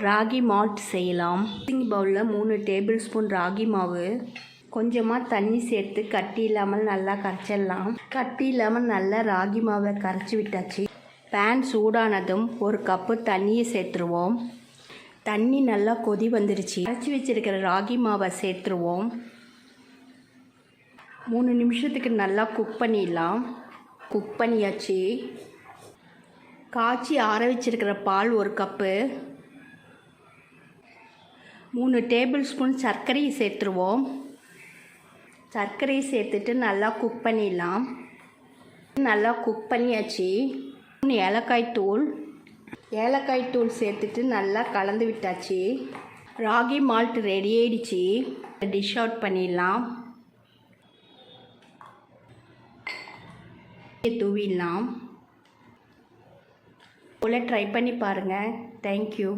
Ragi malt செய்யலாம். Mixing பவுலில் 3 table spoon ragi மாவு, கொஞ்சமாக தண்ணி சேர்த்து கட்டி இல்லாமல் நல்லா கரைச்சிடலாம். கட்டி இல்லாமல் நல்லா ராகி மாவை கரைச்சி விட்டாச்சு. பேன் சூடானதும் 1 கப்பு தண்ணியை சேர்த்துருவோம். தண்ணி நல்லா கொதி வந்துருச்சு. கரைச்சி வச்சிருக்கிற ராகி மாவை சேர்த்துருவோம். 3 நிமிஷத்துக்கு நல்லா குக் பண்ணிடலாம். குக் பண்ணியாச்சு. காய்ச்சி ஆற வச்சிருக்கிற பால் 1 கப்பு, 3 டேபிள் ஸ்பூன் சர்க்கரையை சேர்த்துருவோம். சர்க்கரையை சேர்த்துட்டு நல்லா குக் பண்ணிடலாம். நல்லா குக் பண்ணியாச்சு. 3 ஏலக்காய் தூள் சேர்த்துட்டு நல்லா கலந்து விட்டாச்சு. ராகி மால்ட் ரெடி ஆயிடுச்சு. டிஷ் அவுட் பண்ணிடலாம். தூவிடலாம். போல் ட்ரை பண்ணி பாருங்கள். தேங்க்யூ.